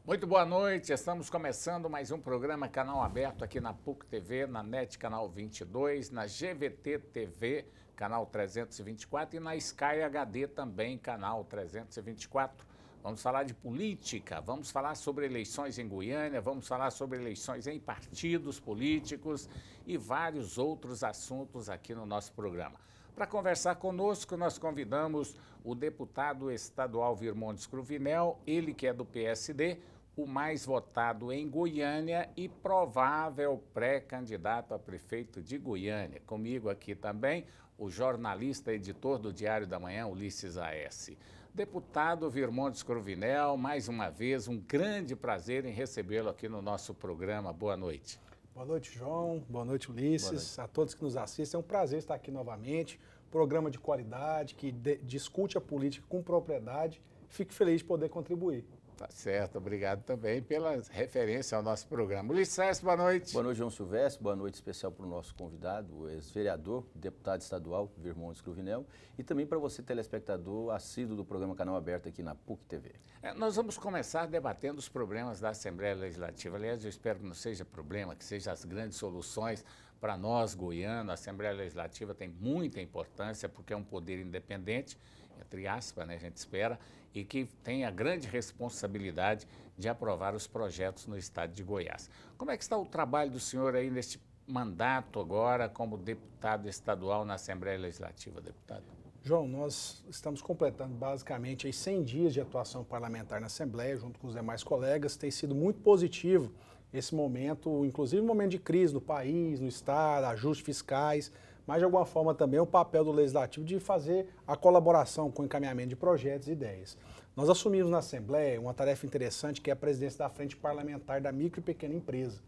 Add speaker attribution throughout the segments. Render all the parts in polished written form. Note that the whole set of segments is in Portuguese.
Speaker 1: Muito boa noite, estamos começando mais um programa Canal Aberto aqui na PUC TV, na NET Canal 22, na GVT TV, Canal 324 e na Sky HD também, Canal 324. Vamos falar de política, vamos falar sobre eleições em Goiânia, vamos falar sobre eleições em partidos políticos e vários outros assuntos aqui no nosso programa. Para conversar conosco, nós convidamos o deputado estadual Virmondes Cruvinel, ele que é do PSD, o mais votado em Goiânia e provável pré-candidato a prefeito de Goiânia. Comigo aqui também o jornalista editor do Diário da Manhã, Ulisses A.S. Deputado Virmondes Cruvinel, mais uma vez, um grande prazer em recebê-lo aqui no nosso programa. Boa noite.
Speaker 2: Boa noite, João. Boa noite, Ulisses. Boa noite. A todos que nos assistem. É um prazer estar aqui novamente. Programa de qualidade, que discute a política com propriedade. Fico feliz de poder contribuir.
Speaker 1: Tá certo, obrigado também pela referência ao nosso programa. Ulisses, boa noite.
Speaker 3: Boa noite, João Silvestre. Boa noite especial para o nosso convidado, o ex-vereador, deputado estadual, Virmondes Cruvinel, e também para você, telespectador assíduo do programa Canal Aberto aqui na PUC TV.
Speaker 1: Nós vamos começar debatendo os problemas da Assembleia Legislativa. Aliás, eu espero que não seja problema, que sejam as grandes soluções para nós, goianos. A Assembleia Legislativa tem muita importância porque é um poder independente, entre aspas, né, a gente espera, e que tem a grande responsabilidade de aprovar os projetos no estado de Goiás. Como é que está o trabalho do senhor aí neste mandato agora como deputado estadual na Assembleia Legislativa, deputado?
Speaker 2: João, nós estamos completando basicamente aí 100 dias de atuação parlamentar na Assembleia, junto com os demais colegas. Tem sido muito positivo esse momento, inclusive um momento de crise no país, no estado, ajustes fiscais, mas de alguma forma também o papel do Legislativo de fazer a colaboração com o encaminhamento de projetos e ideias. Nós assumimos na Assembleia uma tarefa interessante que é a presidência da Frente Parlamentar da Micro e Pequena Empresa.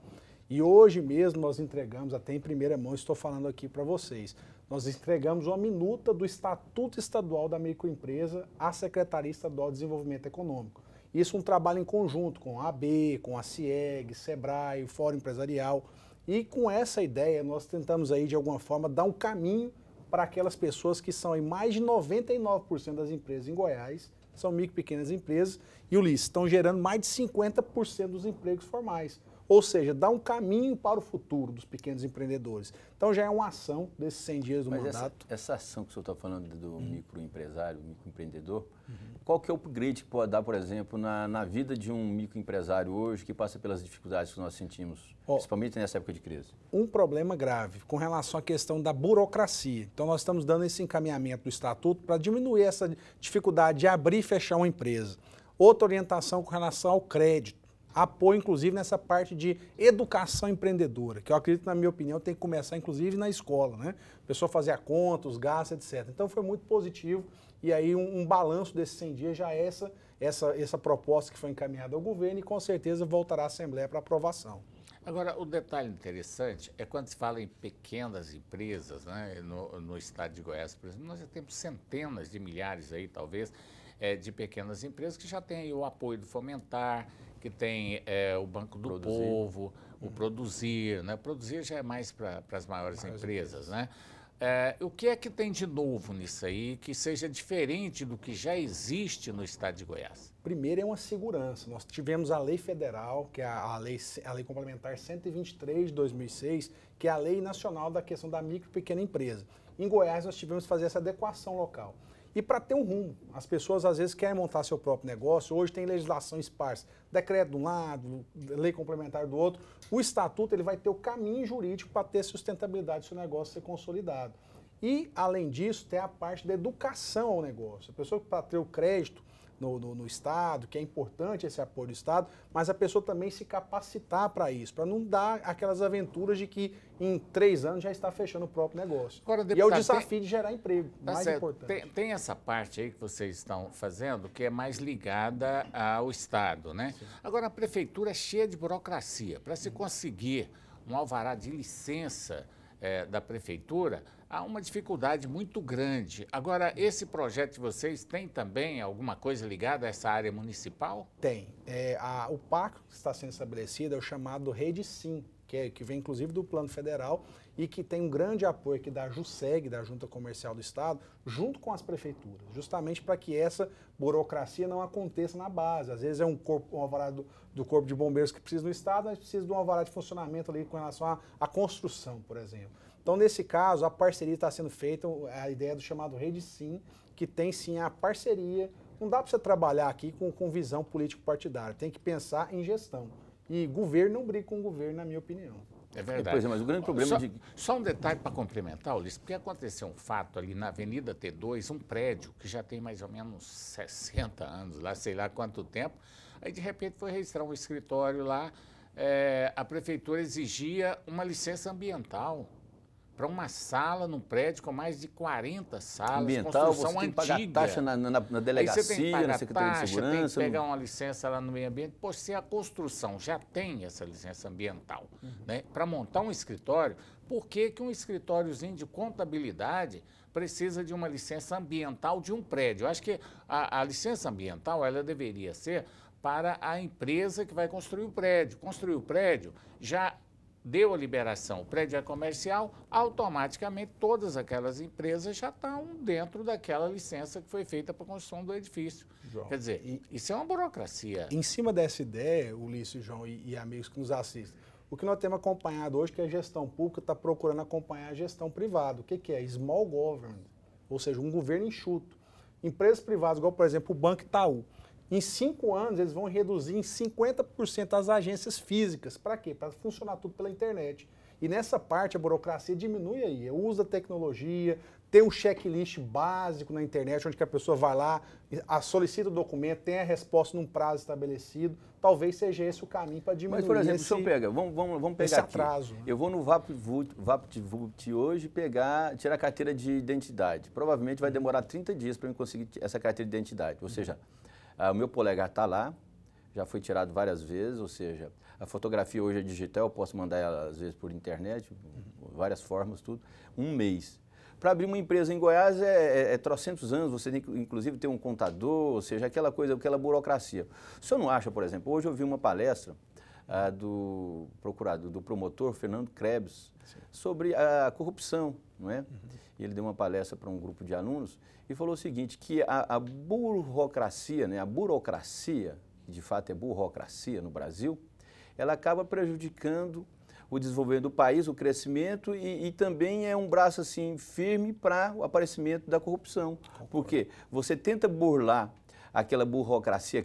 Speaker 2: E hoje mesmo nós entregamos, até em primeira mão, estou falando aqui para vocês, nós entregamos uma minuta do Estatuto Estadual da Microempresa à Secretaria Estadual de Desenvolvimento Econômico. Isso é um trabalho em conjunto com a AB, com a CIEG, SEBRAE, o Fórum Empresarial. E com essa ideia, nós tentamos aí, de alguma forma, dar um caminho para aquelas pessoas que são aí, mais de 99% das empresas em Goiás, são micro e pequenas empresas, e Ulisses, estão gerando mais de 50% dos empregos formais. Ou seja, dá um caminho para o futuro dos pequenos empreendedores. Então já é uma ação desses 100 dias do mandato.
Speaker 3: Essa ação que o senhor está falando do microempresário, microempreendedor, qual que é o upgrade que pode dar, por exemplo, na vida de um microempresário hoje que passa pelas dificuldades que nós sentimos, principalmente nessa época de crise? Um
Speaker 2: problema grave com relação à questão da burocracia. Então nós estamos dando esse encaminhamento do Estatuto para diminuir essa dificuldade de abrir e fechar uma empresa. Outra orientação com relação ao crédito. Apoio, inclusive, nessa parte de educação empreendedora, que eu acredito, na minha opinião, tem que começar, inclusive, na escola, né? A pessoa fazer a conta, os gastos, etc. Então, foi muito positivo e aí um balanço desses 100 dias já é essa proposta que foi encaminhada ao governo e, com certeza, voltará à Assembleia para aprovação.
Speaker 1: Agora, o detalhe interessante é quando se fala em pequenas empresas, né? No estado de Goiás, por exemplo, nós já temos centenas de milhares aí, talvez, de pequenas empresas que já têm aí o apoio do Fomentar, que tem o Banco do Povo, o Produzir, né? Produzir já é mais para as maiores empresas, né? O que é que tem de novo nisso aí que seja diferente do que já existe no estado de Goiás?
Speaker 2: Primeiro é uma segurança. Nós tivemos a lei federal, que é a lei complementar 123 de 2006, que é a lei nacional da questão da micro e pequena empresa. Em Goiás nós tivemos que fazer essa adequação local. E para ter um rumo, as pessoas às vezes querem montar seu próprio negócio, hoje tem legislação esparsa, decreto de um lado, lei complementar do outro, o estatuto ele vai ter o caminho jurídico para ter sustentabilidade do seu negócio ser consolidado. E, além disso, tem a parte da educação ao negócio. A pessoa que para ter o crédito no Estado, que é importante esse apoio do Estado, mas a pessoa também se capacitar para isso, para não dar aquelas aventuras de que em 3 anos já está fechando o próprio negócio. Agora, deputado, e é o desafio de gerar emprego, mais importante.
Speaker 1: Tem essa parte aí que vocês estão fazendo que é mais ligada ao Estado, né? Sim. Agora, a Prefeitura é cheia de burocracia. Para se conseguir um alvará de licença da Prefeitura, há uma dificuldade muito grande. Agora, esse projeto de vocês tem também alguma coisa ligada a essa área municipal?
Speaker 2: Tem. O pacto que está sendo estabelecido é o chamado Rede Sim, que vem inclusive do Plano Federal e que tem um grande apoio aqui da JUSEG, da Junta Comercial do Estado, junto com as prefeituras, justamente para que essa burocracia não aconteça na base. Às vezes é um alvará do Corpo de Bombeiros que precisa no Estado, mas precisa de um alvará de funcionamento ali com relação à construção, por exemplo. Então, nesse caso, a parceria está sendo feita, a ideia do chamado Rede Sim, que tem sim a parceria. Não dá para você trabalhar aqui com visão político-partidária, tem que pensar em gestão. E governo não briga com o governo, na minha opinião.
Speaker 1: É verdade.
Speaker 3: Pois é, mas o grande problema
Speaker 1: Só um detalhe para complementar, Ulisses, porque aconteceu um fato ali na Avenida T2, um prédio que já tem mais ou menos 60 anos, lá sei lá quanto tempo, aí de repente foi registrar um escritório lá, a prefeitura exigia uma licença ambiental para uma sala num prédio com mais de 40 salas,
Speaker 3: ambiental,
Speaker 1: construção
Speaker 3: você tem que
Speaker 1: antiga.
Speaker 3: pagar taxa na delegacia,
Speaker 1: você tem que pagar
Speaker 3: na Secretaria
Speaker 1: taxa,
Speaker 3: de Segurança.
Speaker 1: tem que pegar uma licença lá no meio ambiente. Pô, se a construção já tem essa licença ambiental, né, para montar um escritório, por que um escritóriozinho de contabilidade precisa de uma licença ambiental de um prédio? Eu acho que a licença ambiental ela deveria ser para a empresa que vai construir o prédio. Construir o prédio já deu a liberação, o prédio é comercial, automaticamente todas aquelas empresas já estão dentro daquela licença que foi feita para a construção do edifício. João, quer dizer, isso é uma burocracia.
Speaker 2: Em cima dessa ideia, Ulisses, João e amigos que nos assistem, o que nós temos acompanhado hoje é que a gestão pública está procurando acompanhar a gestão privada. O que é? Small government, ou seja, um governo enxuto. Empresas privadas, igual, por exemplo, o Banco Itaú, em 5 anos, eles vão reduzir em 50% as agências físicas. Para quê? Para funcionar tudo pela internet. E nessa parte, a burocracia diminui aí. O uso da tecnologia, ter um checklist básico na internet, onde que a pessoa vai lá, solicita o documento, tem a resposta num prazo estabelecido. Talvez seja esse o caminho para diminuir.
Speaker 3: Mas, por exemplo, se eu pega, vamos pegar
Speaker 2: esse atraso.
Speaker 3: Aqui. Eu vou no VaptVupt hoje tirar a carteira de identidade. Provavelmente vai demorar 30 dias para eu conseguir essa carteira de identidade. Ou seja, o meu polegar está lá, já foi tirado várias vezes, ou seja, a fotografia hoje é digital, eu posso mandar ela às vezes por internet, várias formas, tudo. Um mês. Para abrir uma empresa em Goiás é trocentos anos, você tem que inclusive ter um contador, ou seja, aquela coisa, aquela burocracia. O senhor não acha, por exemplo, hoje eu vi uma palestra do procurador, do promotor Fernando Krebs, sobre a corrupção, não é? E ele deu uma palestra para um grupo de alunos e falou o seguinte, que a burocracia, né, a burocracia, que de fato é burocracia no Brasil, ela acaba prejudicando o desenvolvimento do país, o crescimento e também é um braço assim firme para o aparecimento da corrupção. Porque você tenta burlar aquela burocracia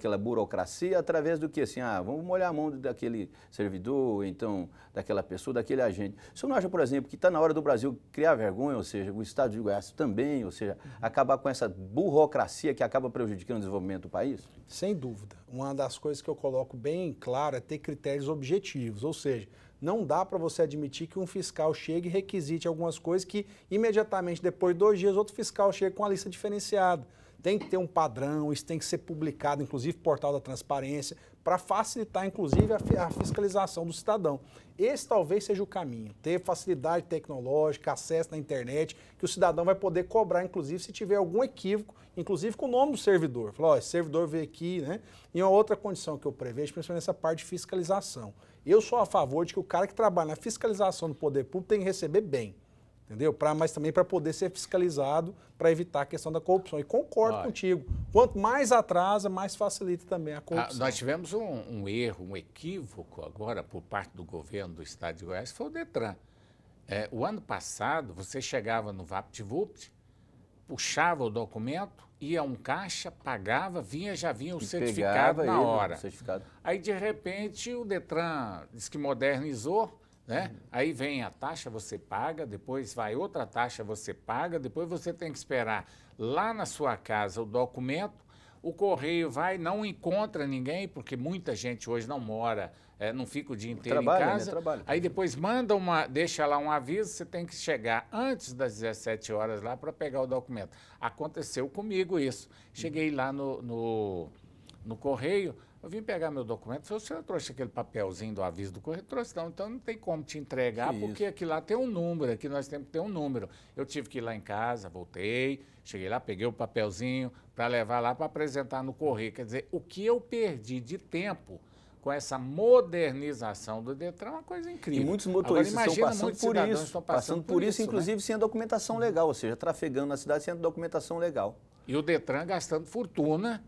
Speaker 3: através do que assim, vamos molhar a mão daquele servidor, então daquela pessoa, daquele agente. O senhor não acha, por exemplo, que está na hora do Brasil criar vergonha, ou seja, o Estado de Goiás também, ou seja, acabar com essa burocracia que acaba prejudicando o desenvolvimento do país?
Speaker 2: Sem dúvida. Uma das coisas que eu coloco bem claro é ter critérios objetivos, ou seja, não dá para você admitir que um fiscal chegue e requisite algumas coisas que imediatamente depois de 2 dias outro fiscal chega com a lista diferenciada. Tem que ter um padrão, isso tem que ser publicado, inclusive portal da transparência, para facilitar, inclusive, a fiscalização do cidadão. Esse talvez seja o caminho, ter facilidade tecnológica, acesso na internet, que o cidadão vai poder cobrar, inclusive, se tiver algum equívoco, inclusive com o nome do servidor. Falar, esse servidor veio aqui, né? E uma outra condição que eu prevejo, principalmente nessa parte de fiscalização. Eu sou a favor de que o cara que trabalha na fiscalização do poder público tem que receber bem. Entendeu? Mas também para poder ser fiscalizado, para evitar a questão da corrupção. E concordo contigo. Quanto mais atrasa, mais facilita também a corrupção.
Speaker 1: Nós tivemos um erro, um equívoco agora por parte do governo do Estado de Goiás, foi o Detran. O ano passado, você chegava no VaptVupt, puxava o documento, ia a um caixa, pagava, já vinha o certificado na hora. Aí, de repente, o Detran diz que modernizou, né? Aí vem a taxa, você paga, depois vai outra taxa, você paga, depois você tem que esperar lá na sua casa o documento, o correio vai, não encontra ninguém, porque muita gente hoje não mora, não fica o dia inteiro em casa. Aí depois deixa lá um aviso, você tem que chegar antes das 17 horas lá para pegar o documento. Aconteceu comigo isso. Cheguei lá no correio, Eu vim pegar meu documento, falei, o senhor trouxe aquele papelzinho do aviso do correio? Trouxe, não, então não tem como te entregar, porque aqui lá tem um número, aqui nós temos que ter um número. Eu tive que ir lá em casa, voltei, cheguei lá, peguei o papelzinho para levar lá para apresentar no correio. Quer dizer, o que eu perdi de tempo com essa modernização do Detran é uma coisa incrível.
Speaker 3: E muitos motoristas estão passando por isso, inclusive,
Speaker 1: né?
Speaker 3: sem a documentação legal, ou seja, trafegando na cidade sem a documentação legal.
Speaker 1: E o Detran gastando fortuna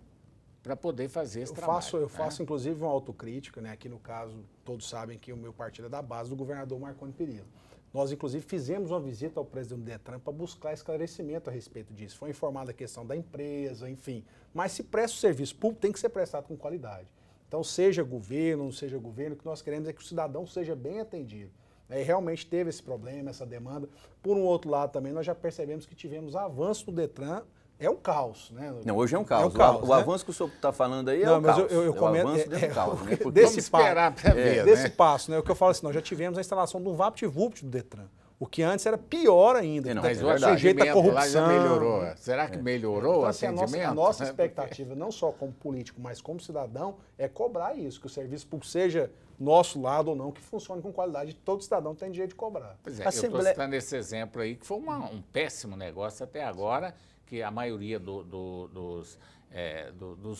Speaker 1: para poder fazer esse trabalho.
Speaker 2: Eu faço, inclusive, uma autocrítica, né? Aqui no caso, todos sabem que o meu partido é da base do governador Marconi Perillo. Nós, inclusive, fizemos uma visita ao presidente do Detran para buscar esclarecimento a respeito disso. Foi informada a questão da empresa, enfim. Mas se presta o serviço público, tem que ser prestado com qualidade. Então, seja governo, não seja governo, o que nós queremos é que o cidadão seja bem atendido. E realmente teve esse problema, essa demanda. Por um outro lado também, nós já percebemos que tivemos avanço no Detran. É um caos, né?
Speaker 3: Não, hoje é um caos.
Speaker 2: O
Speaker 3: avanço que o senhor está falando aí é um caos.
Speaker 2: Eu comento,
Speaker 3: o avanço dentro do caos, né?
Speaker 2: Desse
Speaker 1: esperar para ver,
Speaker 2: desse passo, né? O que eu falo assim, nós já tivemos a instalação do VaptVupt do Detran. O que antes era pior ainda.
Speaker 1: Mas o atendimento lá já melhorou. Será que melhorou o atendimento?
Speaker 2: A nossa expectativa, não só como político, mas como cidadão, é cobrar isso, que o serviço público seja nosso lado ou não, que funcione com qualidade. Todo cidadão tem direito de cobrar.
Speaker 1: Pois é, eu estou citando esse exemplo aí, que foi um péssimo negócio até agora, que a maioria dos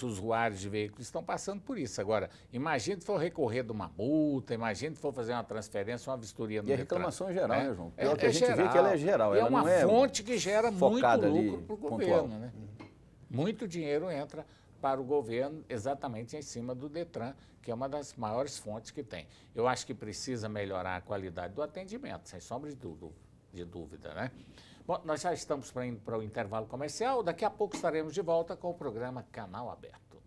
Speaker 1: usuários de veículos estão passando por isso. Agora, imagine se for recorrer de uma multa, imagine se for fazer uma transferência, uma vistoria no Detran.
Speaker 3: E a reclamação é geral, né, João?
Speaker 1: Pior
Speaker 3: que a gente vê que ela é geral.
Speaker 1: E é uma fonte que gera muito lucro para o governo. Né? Muito dinheiro entra para o governo exatamente em cima do Detran, que é uma das maiores fontes que tem. Eu acho que precisa melhorar a qualidade do atendimento, sem sombra de dúvida, né? Bom, nós já estamos indo para o intervalo comercial, daqui a pouco estaremos de volta com o programa Canal Aberto.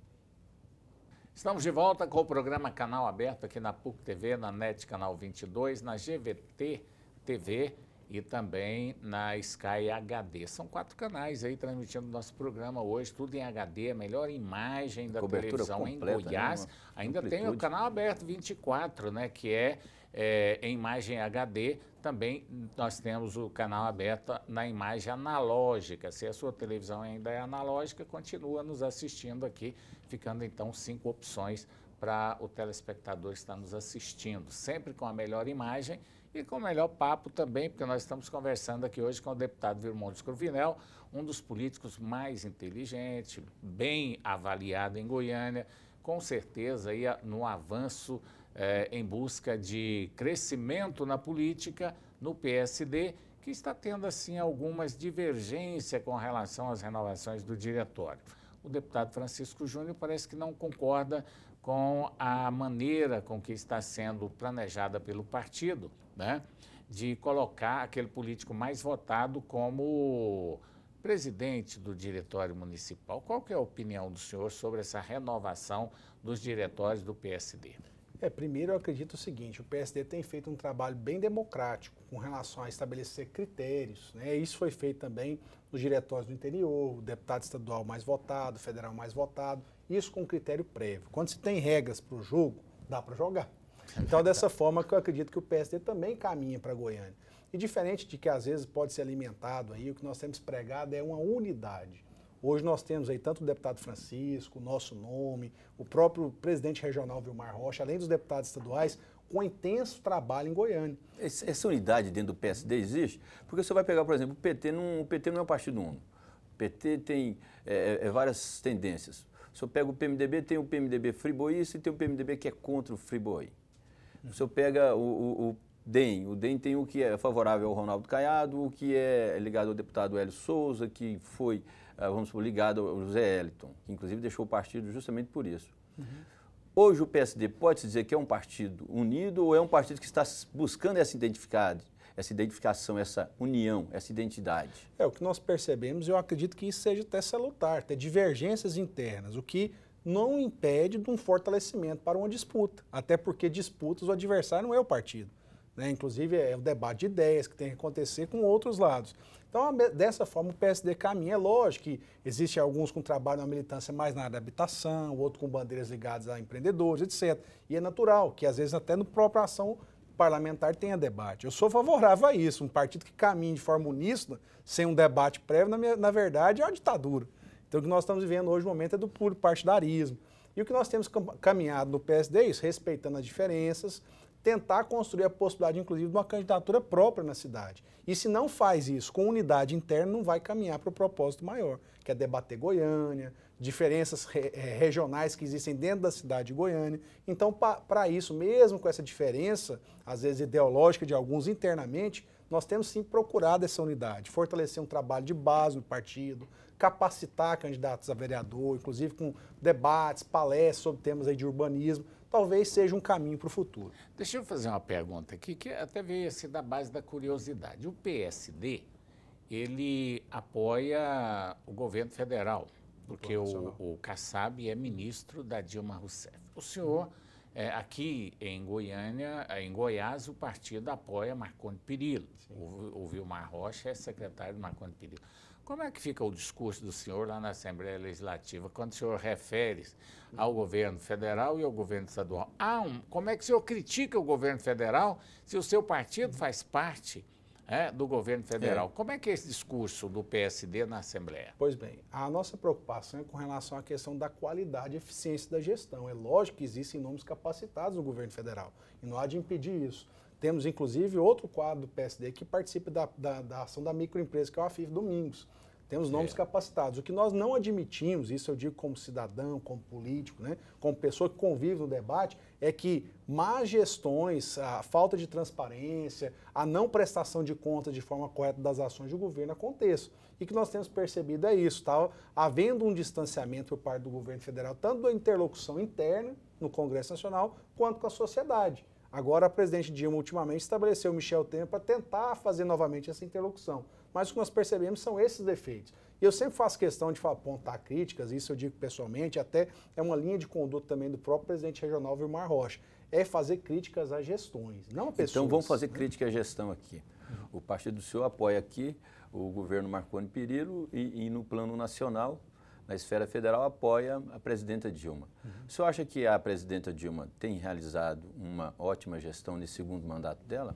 Speaker 1: Estamos de volta com o programa Canal Aberto aqui na PUC TV, na NET Canal 22, na GVT TV e também na Sky HD. São 4 canais aí transmitindo o nosso programa hoje, tudo em HD, a melhor imagem da televisão completa, em Goiás. Né? Ainda tem o Canal Aberto 24, né, que é em imagem HD. Também nós temos o canal aberto na imagem analógica. Se a sua televisão ainda é analógica, continua nos assistindo aqui, ficando então 5 opções para o telespectador estar nos assistindo, sempre com a melhor imagem e com o melhor papo também, porque nós estamos conversando aqui hoje com o deputado Virmondes Cruvinel, um dos políticos mais inteligentes, bem avaliado em Goiânia, com certeza aí no avanço em busca de crescimento na política, no PSD, que está tendo, assim, algumas divergências com relação às renovações do diretório. O deputado Francisco Júnior parece que não concorda com a maneira com que está sendo planejada pelo partido, né, de colocar aquele político mais votado como presidente do diretório municipal. Qual que é a opinião do senhor sobre essa renovação dos diretórios do PSD?
Speaker 2: Primeiro eu acredito o seguinte, o PSD tem feito um trabalho bem democrático com relação a estabelecer critérios, né? Isso foi feito também nos diretórios do interior, o deputado estadual mais votado, federal mais votado, isso com critério prévio. Quando se tem regras para o jogo, dá para jogar. Então, dessa forma que eu acredito que o PSD também caminha para Goiânia. E diferente de que às vezes pode ser alimentado aí, o que nós temos pregado é uma unidade. Hoje nós temos aí tanto o deputado Francisco, o nosso nome, o próprio presidente regional Vilmar Rocha, além dos deputados estaduais, com intenso trabalho em Goiânia.
Speaker 3: Essa unidade dentro do PSD existe? Porque você vai pegar, por exemplo, o PT não é um partido único. O PT tem várias tendências. Se eu pego o PMDB, tem o PMDB friboísta e tem o PMDB que é contra o friboi. Se eu pega o DEM tem o que é favorável ao Ronaldo Caiado, o que é ligado ao deputado Hélio Souza, que foi, vamos supor, ligado ao José Eliton, que inclusive deixou o partido justamente por isso. Hoje o PSD pode-se dizer que é um partido unido ou é um partido que está buscando essa identificação, essa união, essa identidade?
Speaker 2: O que nós percebemos, eu acredito que isso seja até salutar, ter divergências internas, o que não impede de um fortalecimento para uma disputa, até porque disputas o adversário não é o partido. Né? Inclusive é o debate de ideias que tem que acontecer com outros lados. Então, dessa forma, o PSD caminha. É lógico que existem alguns com trabalho na militância mais na área da habitação, outro com bandeiras ligadas a empreendedores, etc. E é natural que, às vezes, até no próprio ação parlamentar tenha debate. Eu sou favorável a isso. Um partido que caminha de forma uníssona, sem um debate prévio, na verdade, é uma ditadura. Então, o que nós estamos vivendo hoje, no momento, é do puro partidarismo. E o que nós temos caminhado no PSD é isso, respeitando as diferenças, tentar construir a possibilidade, inclusive, de uma candidatura própria na cidade. E se não faz isso com unidade interna, não vai caminhar para o propósito maior, que é debater Goiânia, diferenças regionais que existem dentro da cidade de Goiânia. Então, para isso, mesmo com essa diferença, às vezes ideológica de alguns internamente, nós temos sim procurado essa unidade, fortalecer um trabalho de base no partido, capacitar candidatos a vereador, inclusive com debates, palestras sobre temas aí de urbanismo, talvez seja um caminho para o futuro.
Speaker 1: Deixa eu fazer uma pergunta aqui, que até veio assim da base da curiosidade. O PSD, ele apoia o governo federal, porque o Kassab é ministro da Dilma Rousseff. O senhor, aqui em Goiânia, em Goiás, o partido apoia Marconi Perillo. O Vilmar Rocha é secretário de Marconi Perillo. Como é que fica o discurso do senhor lá na Assembleia Legislativa, quando o senhor refere ao governo federal e ao governo estadual? Como é que o senhor critica o governo federal se o seu partido faz parte do governo federal? Como é que é esse discurso do PSD na Assembleia?
Speaker 2: Pois bem, a nossa preocupação é com relação à questão da qualidade e eficiência da gestão. É lógico que existem nomes capacitados no governo federal e não há de impedir isso. Temos, inclusive, outro quadro do PSD que participa da ação da microempresa, que é o AFIF Domingos. Temos nomes capacitados. O que nós não admitimos, isso eu digo como cidadão, como político, né, como pessoa que convive no debate, é que más gestões, a falta de transparência, a não prestação de contas de forma correta das ações do governo aconteçam. E o que nós temos percebido é isso, tá? Havendo um distanciamento por parte do governo federal, tanto da interlocução interna no Congresso Nacional, quanto com a sociedade. Agora, a presidente Dilma, ultimamente, estabeleceu o Michel Temer para tentar fazer novamente essa interlocução. Mas o que nós percebemos são esses defeitos. E eu sempre faço questão de apontar críticas, isso eu digo pessoalmente, até é uma linha de conduta também do próprio presidente regional, Vilmar Rocha, é fazer críticas às gestões, não a pessoas.
Speaker 3: Então vamos fazer crítica à gestão aqui. O partido do senhor apoia aqui o governo Marconi Perillo e no plano nacional, na esfera federal, apoia a presidenta Dilma. O senhor acha que a presidenta Dilma tem realizado uma ótima gestão nesse segundo mandato dela?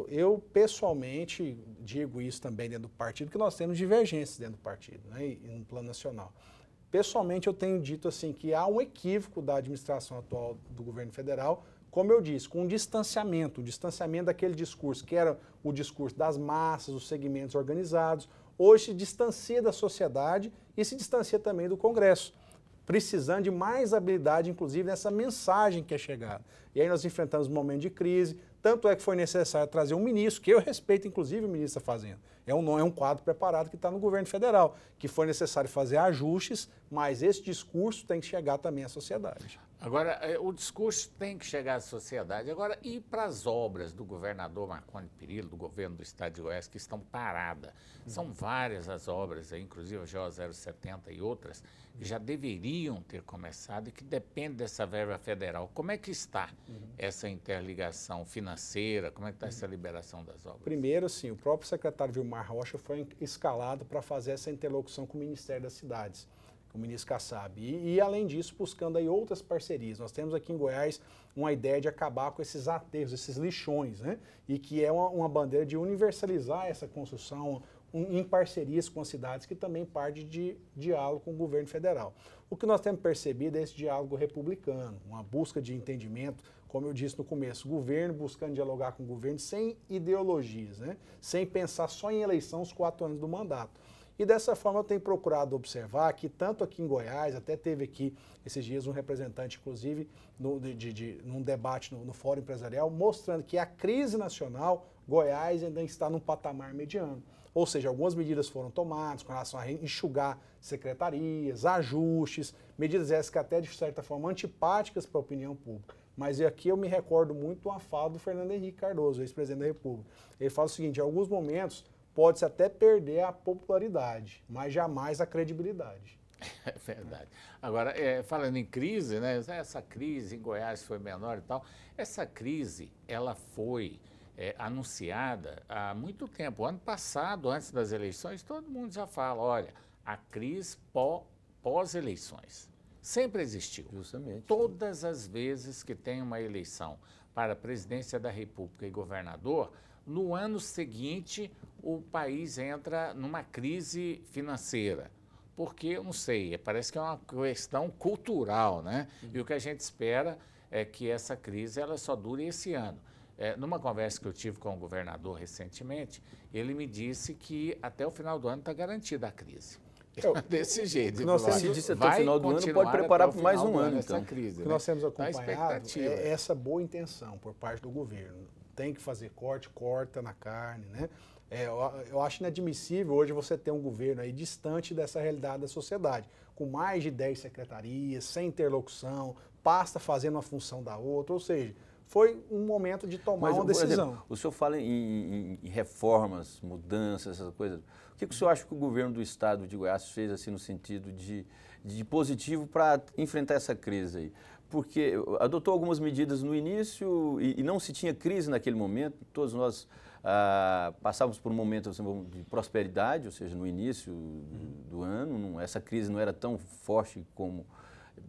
Speaker 2: Eu pessoalmente digo isso também dentro do partido, que nós temos divergências dentro do partido, né, e no plano nacional. Pessoalmente, eu tenho dito assim que há um equívoco da administração atual do governo federal, como eu disse, com um distanciamento daquele discurso, que era o discurso das massas, dos segmentos organizados, hoje se distancia da sociedade e se distancia também do Congresso, precisando de mais habilidade, inclusive, nessa mensagem que é chegada. E aí nós enfrentamos um momento de crise, tanto é que foi necessário trazer um ministro, que eu respeito, inclusive, o ministro está fazendo. É um quadro preparado que está no governo federal, que foi necessário fazer ajustes, mas esse discurso tem que chegar também à sociedade.
Speaker 1: Agora, o discurso tem que chegar à sociedade. Agora, e para as obras do governador Marconi Perillo, do governo do estado de Goiás, que estão paradas? São várias as obras, inclusive a GO 070 e outras, que já deveriam ter começado e que dependem dessa verba federal. Como é que está essa interligação financeira? Como é que está essa liberação das obras?
Speaker 2: Primeiro, sim, o próprio secretário Vilmar Rocha foi escalado para fazer essa interlocução com o Ministério das Cidades, o ministro Kassab. E, além disso, buscando aí outras parcerias. Nós temos aqui em Goiás uma ideia de acabar com esses aterros, esses lixões, né? E que é uma bandeira de universalizar essa construção em parcerias com as cidades, que também parte de diálogo com o governo federal. O que nós temos percebido é esse diálogo republicano, uma busca de entendimento, como eu disse no começo, o governo buscando dialogar com o governo sem ideologias, né? Sem pensar só em eleição os 4 anos do mandato. E dessa forma eu tenho procurado observar que tanto aqui em Goiás, até teve aqui esses dias um representante, inclusive, num debate no Fórum Empresarial, mostrando que a crise nacional, Goiás ainda está num patamar mediano. Ou seja, algumas medidas foram tomadas com relação a enxugar secretarias, ajustes, medidas essas que até de certa forma antipáticas para a opinião pública. Mas aqui eu me recordo muito uma fala do Fernando Henrique Cardoso, ex-presidente da República. Ele fala o seguinte: em alguns momentos pode-se até perder a popularidade, mas jamais a credibilidade.
Speaker 1: É verdade. Agora, falando em crise, né? Essa crise em Goiás foi menor e tal. Essa crise, ela foi anunciada há muito tempo. Ano passado, antes das eleições, todo mundo já fala, olha, a crise pós-eleições sempre existiu.
Speaker 3: Justamente.
Speaker 1: Todas as vezes que tem uma eleição para a presidência da República e governador, no ano seguinte o país entra numa crise financeira. porque, eu não sei, parece que é uma questão cultural, né? E o que a gente espera é que essa crise ela só dure esse ano. Numa conversa que eu tive com o governador recentemente, ele me disse que até o final do ano está garantida a crise. Desse jeito.
Speaker 3: Se disse até o final do ano, pode preparar por mais um ano, então.
Speaker 2: Crise, o que nós temos acompanhado é essa boa intenção por parte do governo. Tem que fazer corte, corta na carne, né? Eu acho inadmissível hoje você ter um governo aí distante dessa realidade da sociedade, com mais de 10 secretarias, sem interlocução, pasta fazendo uma função da outra, ou seja, foi um momento de tomar uma decisão.
Speaker 3: Exemplo, o senhor fala em reformas, mudanças, essas coisas. O que o senhor acha que o governo do estado de Goiás fez assim no sentido de positivo para enfrentar essa crise aí? Porque adotou algumas medidas no início e não se tinha crise naquele momento, todos nós passávamos por um momento assim, de prosperidade, ou seja, no início do ano, essa crise não era tão forte como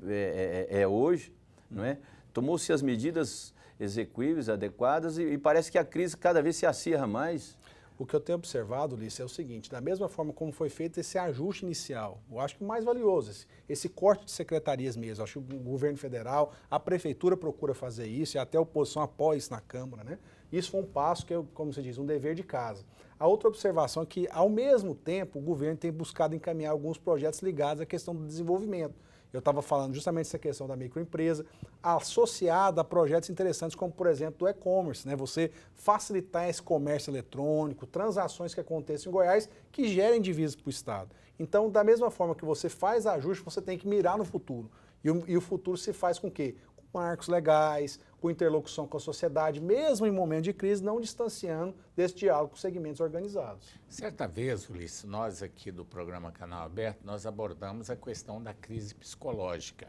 Speaker 3: é hoje, não é? Tomou-se as medidas execuíveis, adequadas e parece que a crise cada vez se acirra mais.
Speaker 2: O que eu tenho observado, Ulisses, é o seguinte, da mesma forma como foi feito esse ajuste inicial, eu acho que o mais valioso, esse corte de secretarias mesmo, acho que o governo federal, a prefeitura procura fazer isso e até a oposição apoia isso na Câmara, né? Isso foi um passo que é, como se diz, um dever de casa. A outra observação é que, ao mesmo tempo, o governo tem buscado encaminhar alguns projetos ligados à questão do desenvolvimento. Eu estava falando justamente dessa questão da microempresa, associada a projetos interessantes como, por exemplo, do e-commerce, né? Você facilitar esse comércio eletrônico, transações que aconteçam em Goiás que gerem divisas para o Estado. Então, da mesma forma que você faz ajuste, você tem que mirar no futuro. E o futuro se faz com o quê? Com marcos legais, com interlocução com a sociedade, mesmo em momento de crise, não distanciando desse diálogo com segmentos organizados.
Speaker 1: Certa vez, Ulisses, nós aqui do programa Canal Aberto, nós abordamos a questão da crise psicológica,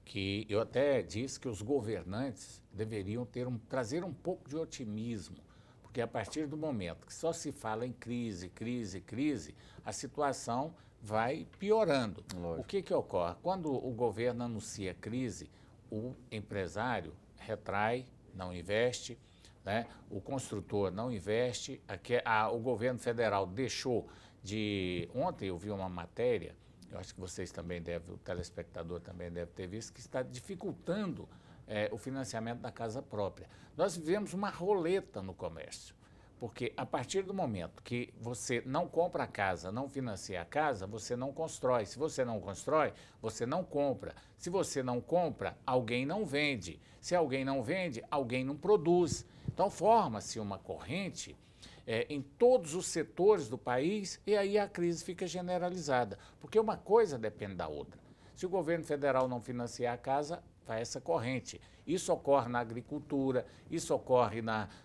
Speaker 1: que eu até disse que os governantes deveriam trazer um pouco de otimismo, porque a partir do momento que só se fala em crise, a situação vai piorando. Lógico. O que ocorre? Quando o governo anuncia crise, o empresário retrai, não investe, né? O construtor não investe, o governo federal deixou de... Ontem eu vi uma matéria, eu acho que vocês também devem, o telespectador também deve ter visto, que está dificultando o financiamento da casa própria. Nós vivemos uma roleta no comércio, porque a partir do momento que você não compra a casa, não financia a casa, você não constrói. Se você não constrói, você não compra. Se você não compra, alguém não vende. Se alguém não vende, alguém não produz. Então forma-se uma corrente em todos os setores do país e aí a crise fica generalizada, porque uma coisa depende da outra. Se o governo federal não financiar a casa, vai essa corrente. Isso ocorre na agricultura, isso ocorre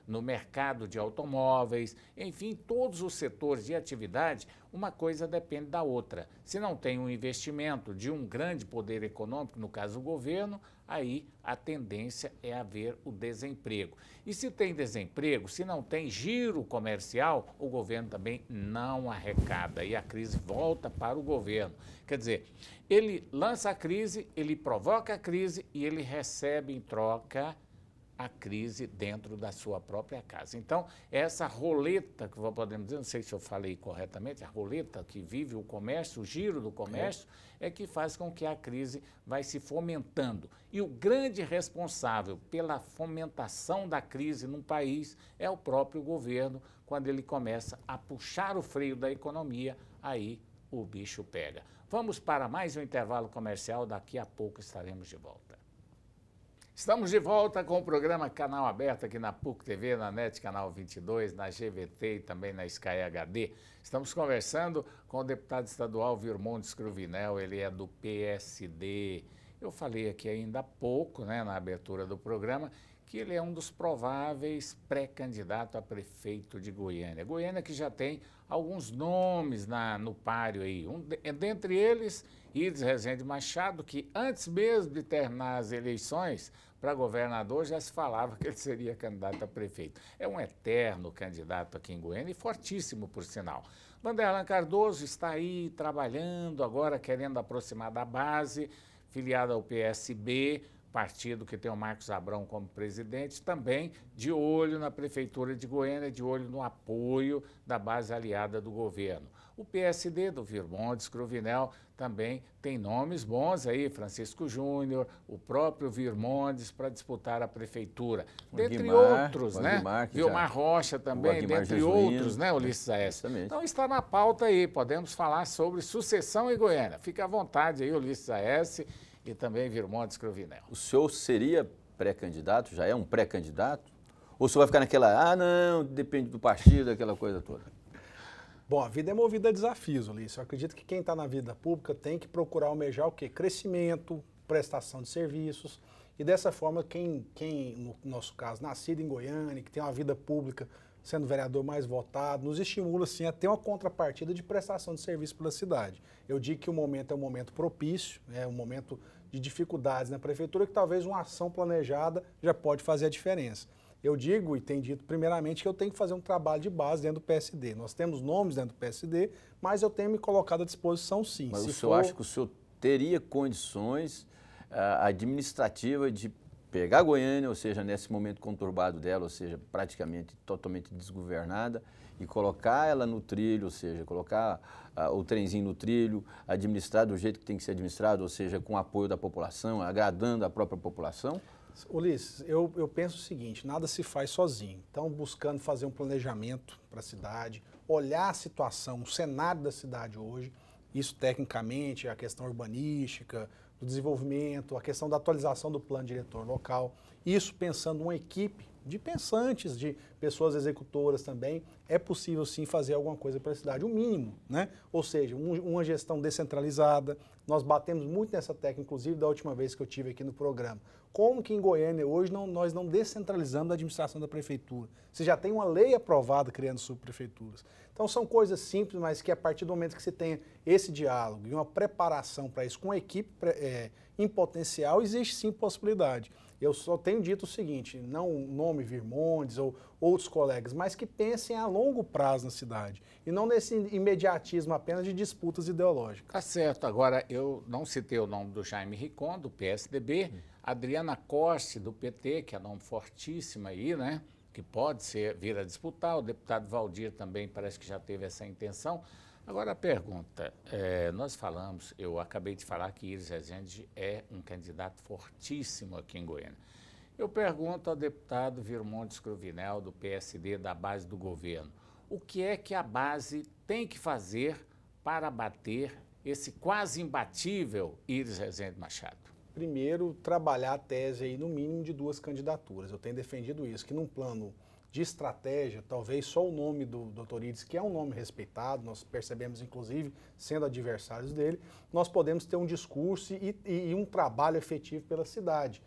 Speaker 1: no mercado de automóveis, enfim, todos os setores de atividade, uma coisa depende da outra. Se não tem um investimento de um grande poder econômico, no caso o governo, aí a tendência é haver o desemprego. E se tem desemprego, se não tem giro comercial, o governo também não arrecada e a crise volta para o governo. Quer dizer, ele lança a crise, ele provoca a crise e ele recebe em troca a crise dentro da sua própria casa. Então, essa roleta, que podemos dizer, não sei se eu falei corretamente, a roleta que vive o comércio, o giro do comércio, é que faz com que a crise vai se fomentando. E o grande responsável pela fomentação da crise num país é o próprio governo. Quando ele começa a puxar o freio da economia, aí o bicho pega. Vamos para mais um intervalo comercial, daqui a pouco estaremos de volta. Estamos de volta com o programa Canal Aberto aqui na PUC TV, na NET Canal 22, na GVT e também na Sky HD. Estamos conversando com o deputado estadual Virmondes Cruvinel, ele é do PSD. Eu falei aqui ainda há pouco, né, na abertura do programa, que ele é um dos prováveis pré-candidatos a prefeito de Goiânia. Goiânia que já tem alguns nomes no páreo aí. Dentre eles, Ides Rezende Machado, que antes mesmo de terminar as eleições para governador já se falava que ele seria candidato a prefeito. É um eterno candidato aqui em Goiânia e fortíssimo, por sinal. Vanderlan Cardoso está aí trabalhando, agora querendo aproximar da base, filiado ao PSB, partido que tem o Marcos Abrão como presidente, também de olho na Prefeitura de Goiânia, de olho no apoio da base aliada do governo. O PSD do Virmondes Cruvinel também tem nomes bons aí, Francisco Júnior, o próprio Virmondes para disputar a prefeitura. Dentre outros, né? Vilmar Rocha também, dentre outros, né, Ulisses Aécio? Então está na pauta aí, podemos falar sobre sucessão em Goiânia. Fique à vontade aí, Ulisses Aécio e também Virmondes Cruvinel.
Speaker 3: O senhor seria pré-candidato, já é um pré-candidato? Ou o senhor vai ficar naquela, não, depende do partido, aquela coisa toda?
Speaker 2: Bom, a vida é movida a desafios, Ulisses. Eu acredito que quem está na vida pública tem que procurar almejar o quê? Crescimento, prestação de serviços. E dessa forma, quem no nosso caso, nascido em Goiânia, que tem uma vida pública, sendo vereador mais votado, nos estimula, sim, a ter uma contrapartida de prestação de serviço pela cidade. Eu digo que o momento é um momento propício, é um momento de dificuldades na prefeitura, que talvez uma ação planejada já pode fazer a diferença. Eu digo e tenho dito primeiramente que eu tenho que fazer um trabalho de base dentro do PSD. Nós temos nomes dentro do PSD, mas eu tenho me colocado à disposição sim.
Speaker 3: Mas o senhor acha que o senhor teria condições administrativas de pegar Goiânia, ou seja, nesse momento conturbado dela, ou seja, praticamente totalmente desgovernada, e colocar ela no trilho, ou seja, colocar o trenzinho no trilho, administrar do jeito que tem que ser administrado, ou seja, com o apoio da população, agradando a própria população?
Speaker 2: Ulisses, eu penso o seguinte, nada se faz sozinho. Então, buscando fazer um planejamento para a cidade, olhar a situação, o cenário da cidade hoje, isso tecnicamente, a questão urbanística, do desenvolvimento, a questão da atualização do plano diretor local, isso pensando uma equipe de pensantes, de pessoas executoras também, é possível sim fazer alguma coisa para a cidade, o mínimo, né? Ou seja, uma gestão descentralizada. Nós batemos muito nessa tecla, inclusive da última vez que eu tive aqui no programa. Como que em Goiânia hoje nós não descentralizamos a administração da prefeitura? Você já tem uma lei aprovada criando subprefeituras. Então são coisas simples, mas que a partir do momento que você tenha esse diálogo e uma preparação para isso com a equipe em potencial, existe sim possibilidade. Eu só tenho dito o seguinte, não o nome Virmondes ou outros colegas, mas que pensem a longo prazo na cidade e não nesse imediatismo apenas de disputas ideológicas.
Speaker 1: Tá certo. Agora, eu não citei o nome do Jaime Ricon, do PSDB, Adriana Coste, do PT, que é nome fortíssimo aí, né? Que pode vir a disputar. O deputado Valdir também parece que já teve essa intenção. Agora a pergunta, eu acabei de falar que Iris Rezende é um candidato fortíssimo aqui em Goiânia. Eu pergunto ao deputado Virmondes Cruvinel, do PSD, da base do governo, o que é que a base tem que fazer para bater esse quase imbatível Iris Rezende Machado?
Speaker 2: Primeiro, trabalhar a tese aí no mínimo de 2 candidaturas. Eu tenho defendido isso, que num plano de estratégia, talvez só o nome do Dr. Iris, que é um nome respeitado, nós percebemos inclusive, sendo adversários dele, nós podemos ter um discurso e um trabalho efetivo pela cidade.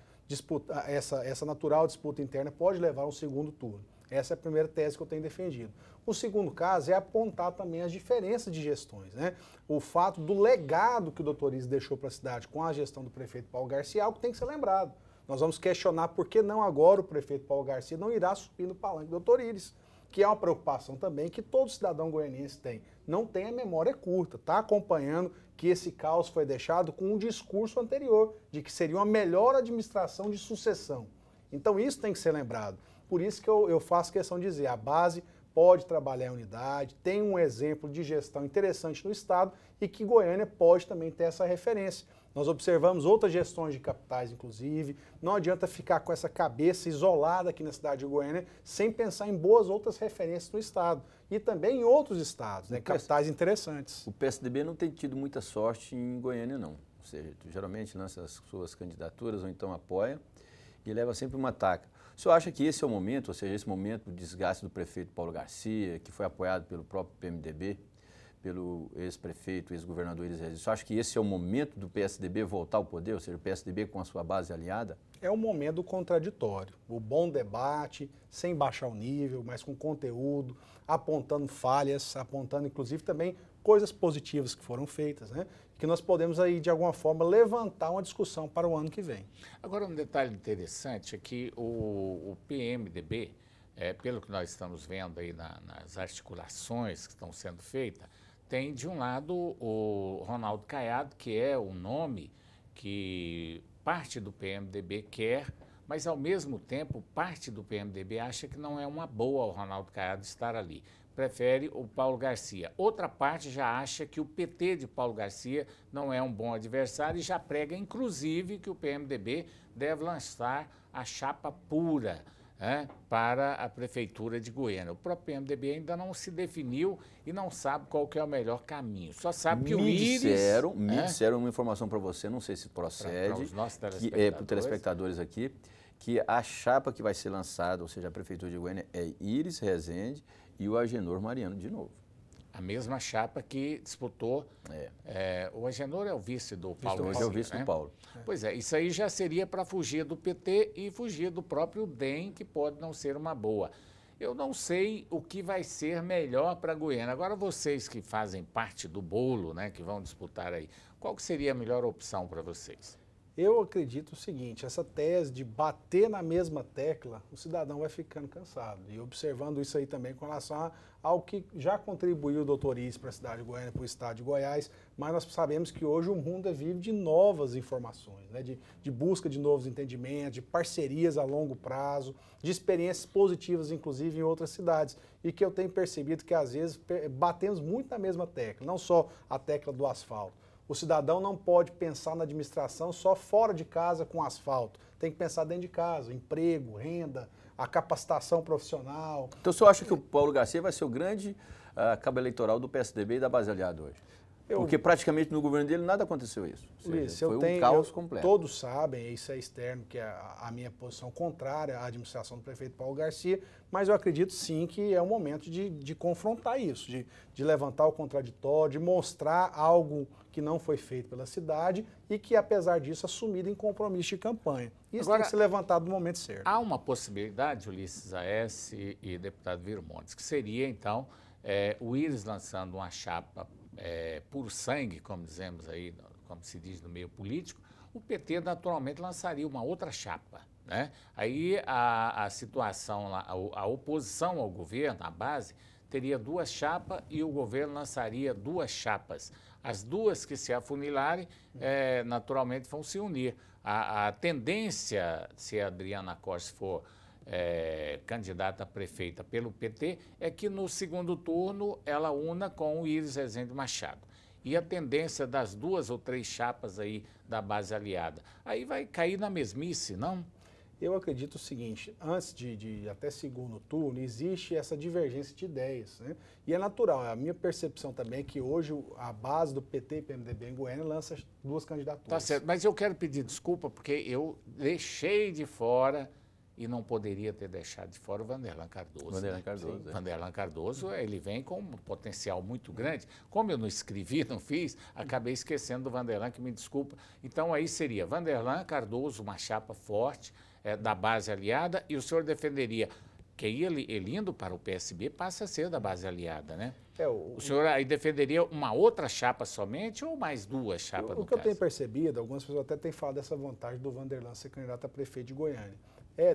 Speaker 2: Essa natural disputa interna pode levar a um segundo turno. Essa é a primeira tese que eu tenho defendido. O segundo caso é apontar também as diferenças de gestões, né? O fato do legado que o Dr. Iris deixou para a cidade com a gestão do prefeito Paulo Garcia é algo que tem que ser lembrado. Nós vamos questionar por que não agora o prefeito Paulo Garcia não irá subir no palanque do Dr. Iris, que é uma preocupação também que todo cidadão goianiense tem. Não tem a memória curta, está acompanhando que esse caos foi deixado com um discurso anterior, de que seria uma melhor administração de sucessão. Então isso tem que ser lembrado. Por isso que eu faço questão de dizer, a base pode trabalhar em unidade, tem um exemplo de gestão interessante no Estado e que Goiânia pode também ter essa referência. Nós observamos outras gestões de capitais, inclusive. Não adianta ficar com essa cabeça isolada aqui na cidade de Goiânia sem pensar em boas outras referências no Estado. E também em outros estados, né, capitais interessantes.
Speaker 3: O PSDB não tem tido muita sorte em Goiânia, não. Ou seja, geralmente lança as suas candidaturas ou então apoia e leva sempre uma taca. O senhor acha que esse é o momento, ou seja, esse momento do desgaste do prefeito Paulo Garcia, que foi apoiado pelo próprio PMDB, pelo ex-prefeito, ex-governador Iris Rezende. Você acha que esse é o momento do PSDB voltar ao poder, ou seja, o PSDB com a sua base aliada?
Speaker 2: É um momento contraditório. O bom debate, sem baixar o nível, mas com conteúdo, apontando falhas, apontando inclusive também coisas positivas que foram feitas, né? Que nós podemos aí, de alguma forma, levantar uma discussão para o ano que vem.
Speaker 1: Agora, um detalhe interessante é que o PMDB, pelo que nós estamos vendo aí nas articulações que estão sendo feitas, tem, de um lado, o Ronaldo Caiado, que é o nome que parte do PMDB quer, mas ao mesmo tempo parte do PMDB acha que não é uma boa o Ronaldo Caiado estar ali. Prefere o Paulo Garcia. Outra parte já acha que o PT de Paulo Garcia não é um bom adversário e já prega, inclusive, que o PMDB deve lançar a chapa pura, né, para a Prefeitura de Goiânia. O próprio PMDB ainda não se definiu e não sabe qual que é o melhor caminho. Só sabe que o Íris...
Speaker 3: Me disseram uma informação para você, não sei se procede,
Speaker 1: para os nossos
Speaker 3: telespectadores. Para os telespectadores aqui, que a chapa que vai ser lançada, ou seja, a Prefeitura de Goiânia, é Íris Rezende e o Agenor Mariano de novo.
Speaker 1: A mesma chapa que disputou. O Agenor é o vice do Paulo.
Speaker 3: Hoje é o vice do Paulo.
Speaker 1: Pois é, isso aí já seria para fugir do PT e fugir do próprio DEM, que pode não ser uma boa. Eu não sei o que vai ser melhor para Goiânia. Agora, vocês que fazem parte do bolo, né, que vão disputar aí, qual que seria a melhor opção para vocês?
Speaker 2: Eu acredito o seguinte, essa tese de bater na mesma tecla, o cidadão vai ficando cansado. E observando isso aí também com relação ao que já contribuiu o doutor Íris para a cidade de Goiânia, para o estado de Goiás, mas nós sabemos que hoje o mundo vive de novas informações, né? de busca de novos entendimentos, de parcerias a longo prazo, de experiências positivas, inclusive, em outras cidades. E que eu tenho percebido que, às vezes, batemos muito na mesma tecla, não só a tecla do asfalto. O cidadão não pode pensar na administração só fora de casa com asfalto. Tem que pensar dentro de casa, emprego, renda, a capacitação profissional.
Speaker 3: Então o senhor acha que o Paulo Garcia vai ser o grande cabo eleitoral do PSDB e da base aliada hoje? Porque praticamente no governo dele nada aconteceu isso.
Speaker 2: Luiz,
Speaker 3: foi um caos completo.
Speaker 2: Todos sabem, isso é externo, que é a minha posição contrária à administração do prefeito Paulo Garcia, mas eu acredito sim que é o momento de confrontar isso, de levantar o contraditório, de mostrar algo que não foi feito pela cidade e que, apesar disso, assumido em compromisso de campanha. Isso agora, tem que ser levantado no momento certo.
Speaker 1: Há uma possibilidade, Ulisses Aécio e deputado Virmontes, que seria, então, o Íris lançando uma chapa puro sangue, como dizemos aí, como se diz no meio político, o PT naturalmente lançaria uma outra chapa, né? Aí a situação lá, a oposição ao governo, a base, teria duas chapas e o governo lançaria duas chapas. As duas que se afunilarem, naturalmente vão se unir. A tendência, se a Adriana Costa for candidata a prefeita pelo PT, é que no segundo turno ela una com o Íris Rezende Machado. E a tendência das duas ou três chapas aí da base aliada, aí vai cair na mesmice, não?
Speaker 2: Eu acredito o seguinte, antes de até segundo turno, existe essa divergência de ideias, né? E é natural, a minha percepção também é que hoje a base do PT e PMDB em Goiânia lança duas candidaturas.
Speaker 1: Tá certo, mas eu quero pedir desculpa porque eu deixei de fora e não poderia ter deixado de fora o Vanderlan Cardoso.
Speaker 3: Vanderlan Cardoso.
Speaker 1: Sim, Vanderlan Cardoso, ele vem com um potencial muito grande. Como eu não escrevi, não fiz, acabei esquecendo do Vanderlan, que me desculpa. Então aí seria Vanderlan Cardoso, uma chapa forte da base aliada, e o senhor defenderia que ele indo para o PSB passa a ser da base aliada, né? O senhor aí defenderia uma outra chapa somente ou mais duas chapas no caso?
Speaker 2: O que eu tenho percebido, algumas pessoas até têm falado dessa vantagem do Vanderlan ser candidato a prefeito de Goiânia.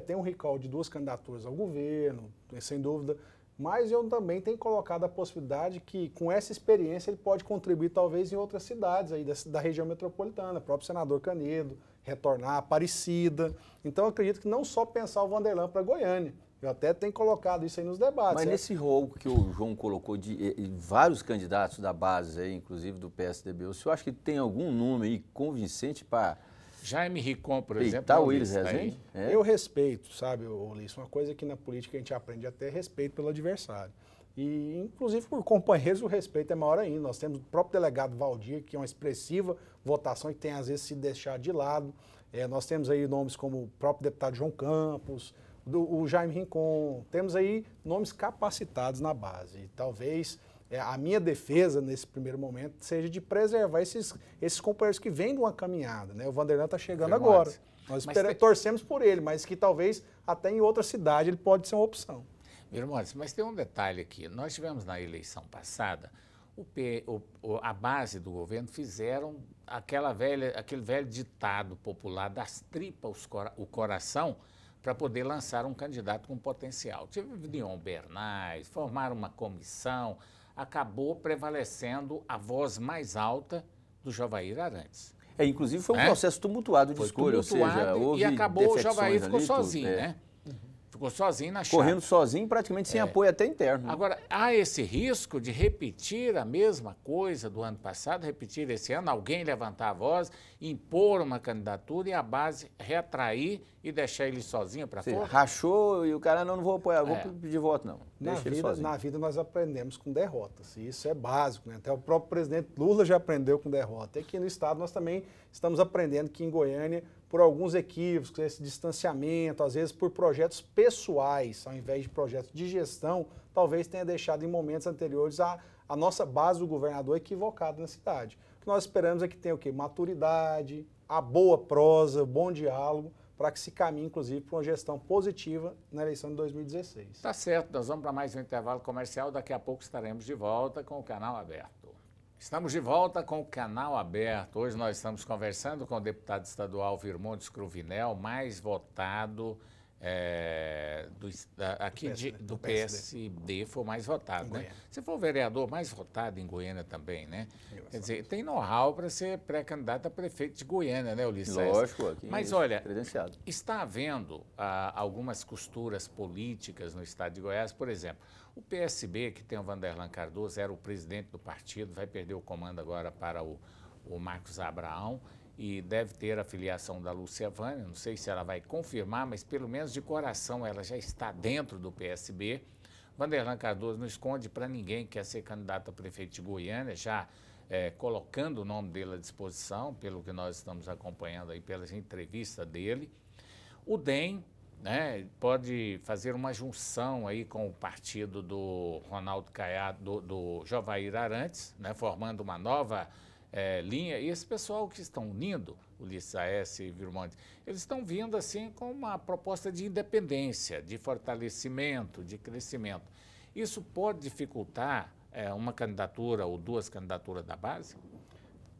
Speaker 2: Tem um recall de duas candidaturas ao governo, sem dúvida, mas eu também tenho colocado a possibilidade que, com essa experiência, ele pode contribuir talvez em outras cidades aí da região metropolitana, o próprio senador Canedo, retornar, Aparecida. Então, eu acredito que não só pensar o Vanderlan para Goiânia, eu até tenho colocado isso aí nos debates.
Speaker 3: Mas nesse rol que o João colocou de vários candidatos da base, aí, inclusive do PSDB, o senhor acha que tem algum nome aí convincente para...
Speaker 1: Jaime Ricom, por exemplo.
Speaker 3: Tá o Íris Rezende?
Speaker 2: Eu respeito, sabe, Ulisses, uma coisa que na política a gente aprende até respeito pelo adversário. E, inclusive, por companheiros, o respeito é maior ainda. Nós temos o próprio delegado Valdir, que é uma expressiva votação e que tem, às vezes, se deixar de lado. Nós temos aí nomes como o próprio deputado João Campos, o Jaime Rincon. Temos aí nomes capacitados na base. E talvez a minha defesa, nesse primeiro momento, seja de preservar esses companheiros que vêm de uma caminhada, né? O Vanderlan está chegando agora. Nós torcemos por ele, mas que talvez até em outra cidade ele pode ser uma opção.
Speaker 1: Irmãos, mas tem um detalhe aqui. Nós tivemos na eleição passada, a base do governo fizeram aquele velho ditado popular, das tripas o coração, para poder lançar um candidato com potencial. Tive Dion Bernais, formaram uma comissão, acabou prevalecendo a voz mais alta do Jovair Arantes.
Speaker 3: Inclusive foi um processo tumultuado de escolha, ou seja, houve
Speaker 1: e acabou, o Javaí ficou
Speaker 3: ali,
Speaker 1: sozinho, né? Ficou sozinho na chave.
Speaker 3: Correndo sozinho, praticamente sem apoio até interno.
Speaker 1: Agora, há esse risco de repetir a mesma coisa do ano passado, repetir esse ano, alguém levantar a voz, impor uma candidatura e a base retrair e deixar ele sozinho para fora?
Speaker 3: Rachou e o cara, não vou apoiar, vou pedir voto, não.
Speaker 2: Na vida nós aprendemos com derrotas, e isso é básico, né? Até o próprio presidente Lula já aprendeu com derrota. E aqui no estado nós também estamos aprendendo que em Goiânia, por alguns equívocos, esse distanciamento, às vezes por projetos pessoais, ao invés de projetos de gestão, talvez tenha deixado em momentos anteriores a nossa base do governador equivocada na cidade. O que nós esperamos é que tenha o quê? Maturidade, a boa prosa, o bom diálogo, para que se caminhe, inclusive, para uma gestão positiva na eleição de 2016.
Speaker 1: Tá certo, nós vamos para mais um intervalo comercial, daqui a pouco estaremos de volta com o Canal Aberto. Estamos de volta com o Canal Aberto. Hoje nós estamos conversando com o deputado estadual Virmontes Cruvinel, mais votado do PSD, foi o mais votado, né? Você foi o vereador mais votado em Goiânia também, né? Quer dizer, tem know-how para ser pré-candidato a prefeito de Goiânia, né, Ulisses?
Speaker 3: Lógico, aqui.
Speaker 1: Mas olha,
Speaker 3: credenciado.
Speaker 1: Está havendo algumas costuras políticas no estado de Goiás, por exemplo. O PSB, que tem o Vanderlan Cardoso, era o presidente do partido, vai perder o comando agora para o Marcos Abraão e deve ter a filiação da Lúcia Vânia, não sei se ela vai confirmar, mas pelo menos de coração ela já está dentro do PSB. Vanderlan Cardoso não esconde para ninguém que quer ser candidato a prefeito de Goiânia, já colocando o nome dele à disposição, pelo que nós estamos acompanhando aí pelas entrevistas dele. O DEM, né, pode fazer uma junção aí com o partido do Ronaldo Caiado, do Jovair Arantes, né, formando uma nova linha. E esse pessoal que estão unindo, Ulisses Aécio e Virmontes, eles estão vindo assim com uma proposta de independência, de fortalecimento, de crescimento. Isso pode dificultar uma candidatura ou duas candidaturas da base?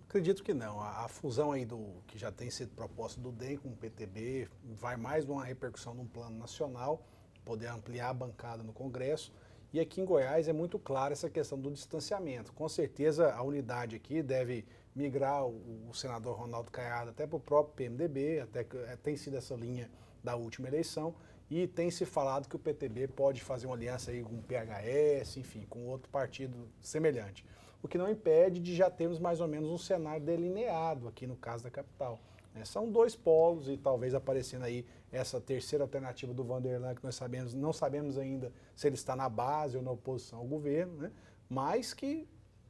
Speaker 2: Acredito que não. A fusão aí que já tem sido proposta do DEM com o PTB vai mais uma repercussão num plano nacional, poder ampliar a bancada no Congresso. E aqui em Goiás é muito clara essa questão do distanciamento. Com certeza a unidade aqui deve migrar o senador Ronaldo Caiado até para o próprio PMDB, até que tem sido essa linha da última eleição. E tem se falado que o PTB pode fazer uma aliança aí com o PHS, enfim, com outro partido semelhante. O que não impede de já termos mais ou menos um cenário delineado aqui no caso da capital. São dois polos e talvez aparecendo aí essa terceira alternativa do Vanderlan, que nós não sabemos ainda se ele está na base ou na oposição ao governo, né? Mas que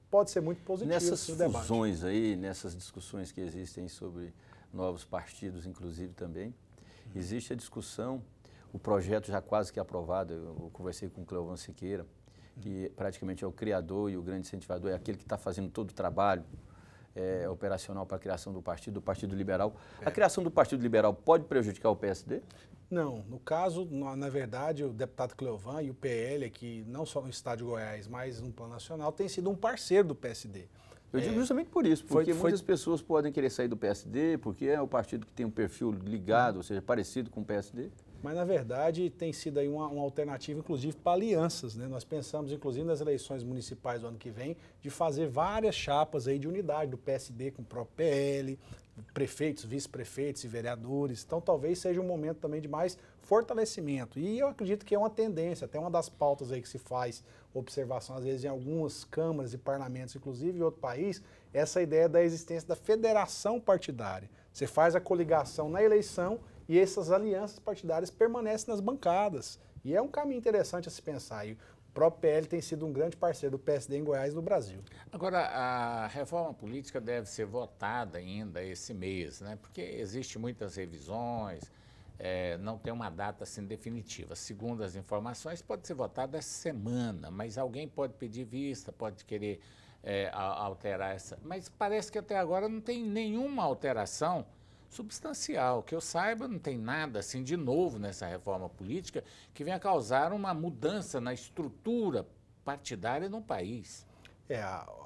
Speaker 2: pode ser muito positivo
Speaker 3: esse debate. Nessas fusões aí, nessas discussões que existem sobre novos partidos, inclusive também, existe a discussão, o projeto já quase que aprovado, eu conversei com o Cleovan Siqueira, que praticamente é o criador e o grande incentivador, é aquele que está fazendo todo o trabalho operacional para a criação do Partido Liberal. A criação do Partido Liberal pode prejudicar o PSD?
Speaker 2: Não. No caso, na verdade, o deputado Cleovan e o PL, aqui, não só no estado de Goiás, mas no plano nacional, tem sido um parceiro do PSD.
Speaker 3: Eu digo justamente por isso, porque muitas pessoas podem querer sair do PSD, porque é o partido que tem um perfil ligado, ou seja, parecido com o PSD.
Speaker 2: Mas, na verdade, tem sido aí uma alternativa, inclusive, para alianças, né? Nós pensamos, inclusive, nas eleições municipais do ano que vem, de fazer várias chapas aí de unidade do PSD com o próprio PL, prefeitos, vice-prefeitos e vereadores. Então, talvez seja um momento também de mais fortalecimento. E eu acredito que é uma tendência, até uma das pautas aí que se faz observação, às vezes, em algumas câmaras e parlamentos, inclusive em outro país, essa ideia da existência da federação partidária. Você faz a coligação na eleição e essas alianças partidárias permanecem nas bancadas. E é um caminho interessante a se pensar. E o próprio PL tem sido um grande parceiro do PSD em Goiás e no Brasil.
Speaker 1: Agora, a reforma política deve ser votada ainda esse mês, né? Porque existem muitas revisões, não tem uma data assim definitiva. Segundo as informações, pode ser votada essa semana, mas alguém pode pedir vista, pode querer alterar essa. Mas parece que até agora não tem nenhuma alteração substancial. Que eu saiba, não tem nada assim de novo nessa reforma política que venha causar uma mudança na estrutura partidária no país.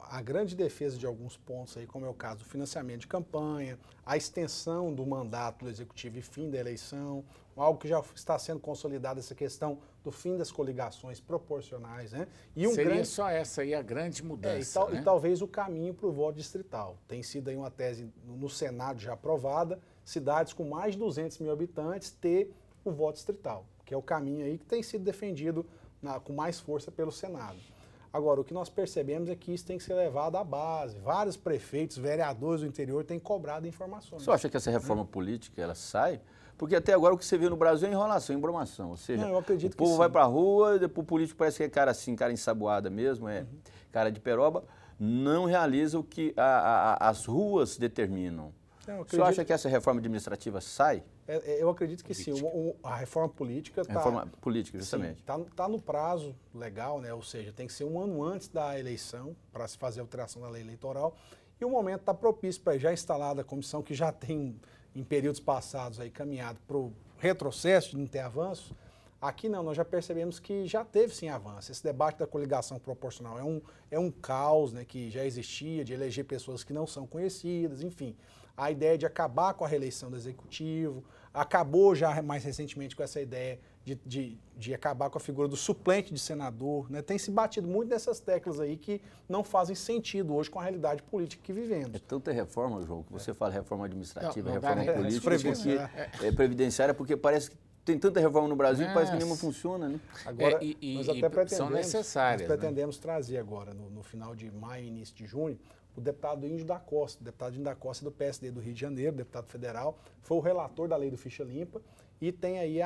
Speaker 2: A grande defesa de alguns pontos aí, como é o caso do financiamento de campanha, a extensão do mandato do executivo e fim da eleição, algo que já está sendo consolidado, essa questão do fim das coligações proporcionais, né? E
Speaker 1: seria só essa aí a grande mudança,
Speaker 2: e talvez o caminho para o voto distrital. Tem sido aí uma tese no Senado já aprovada, cidades com mais de 200 mil habitantes ter o voto distrital, que é o caminho aí que tem sido defendido com mais força pelo Senado. Agora, o que nós percebemos é que isso tem que ser levado à base. Vários prefeitos, vereadores do interior têm cobrado informações.
Speaker 3: Você acha que essa reforma política, ela sai? Porque até agora o que você vê no Brasil é enrolação, embromação. Ou seja,
Speaker 2: eu acredito
Speaker 3: o povo vai para a rua, depois o político parece que é cara assim, cara ensaboada mesmo, cara de peroba, não realiza o que as ruas determinam. Você acha que essa reforma administrativa sai?
Speaker 2: Eu acredito que sim. A reforma política está...
Speaker 3: Reforma política, justamente.
Speaker 2: Está no prazo legal, né? Ou seja, tem que ser um ano antes da eleição para se fazer a alteração da lei eleitoral. E o momento está propício para já instalada a comissão, que já tem, em períodos passados, aí, caminhado para o retrocesso, de não ter avanço. Aqui não, nós já percebemos que já teve sim avanço. Esse debate da coligação proporcional é um caos, né, que já existia, de eleger pessoas que não são conhecidas, enfim. A ideia de acabar com a reeleição do executivo, acabou já mais recentemente com essa ideia de acabar com a figura do suplente de senador, né? Tem se batido muito nessas teclas aí que não fazem sentido hoje com a realidade política que vivemos.
Speaker 3: É tanta reforma, João, que você fala reforma administrativa,
Speaker 1: não
Speaker 3: reforma política,
Speaker 2: previdenciária,
Speaker 3: porque parece que tem tanta reforma no Brasil que parece que nenhuma funciona, né?
Speaker 2: Agora, nós até pretendemos,
Speaker 1: são necessárias.
Speaker 2: Nós pretendemos trazer agora, no final de maio e início de junho, o deputado Índio da Costa. O deputado Índio da Costa do PSD do Rio de Janeiro, deputado federal, foi o relator da lei do Ficha Limpa e tem aí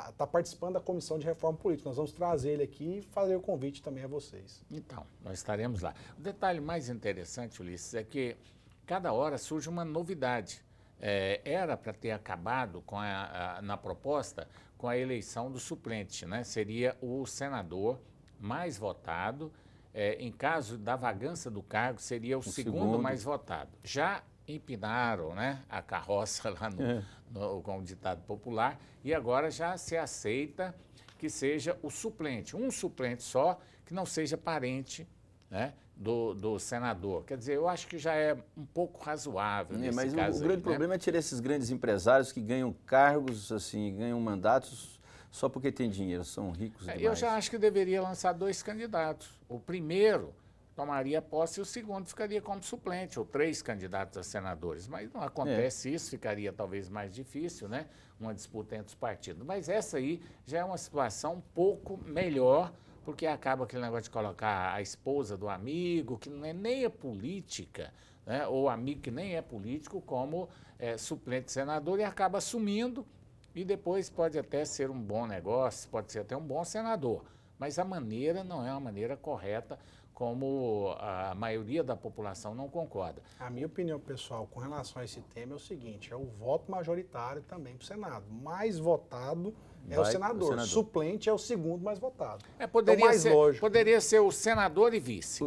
Speaker 2: está participando da comissão de reforma política. Nós vamos trazer ele aqui e fazer o convite também a vocês.
Speaker 1: Então, nós estaremos lá. O detalhe mais interessante, Ulisses, é que cada hora surge uma novidade. Era para ter acabado na proposta com a eleição do suplente, né? Seria o senador mais votado. Em caso da vagância do cargo, seria o segundo mais votado. Já empinaram, né, a carroça lá com o ditado popular e agora já se aceita que seja o suplente, um suplente só, que não seja parente, né, do senador. Quer dizer, eu acho que já é um pouco razoável nesse
Speaker 3: mas
Speaker 1: caso
Speaker 3: o grande problema é tirar esses grandes empresários que ganham cargos, assim, ganham mandatos só porque tem dinheiro, são ricos demais.
Speaker 1: Eu já acho que deveria lançar 2 candidatos. O primeiro tomaria posse e o segundo ficaria como suplente, ou 3 candidatos a senadores. Mas não acontece isso, ficaria talvez mais difícil, né? Uma disputa entre os partidos. Mas essa aí já é uma situação um pouco melhor, porque acaba aquele negócio de colocar a esposa do amigo, que não é nem a política, né? Ou amigo que nem é político, como suplente senador, e acaba assumindo. E depois pode até ser um bom negócio, pode ser até um bom senador, mas a maneira não é uma maneira correta, como a maioria da população não concorda.
Speaker 2: A minha opinião pessoal com relação a esse tema é o seguinte, é o voto majoritário também para o Senado. Mais votado é o senador, suplente é o segundo mais votado.
Speaker 1: Poderia ser o senador e vice.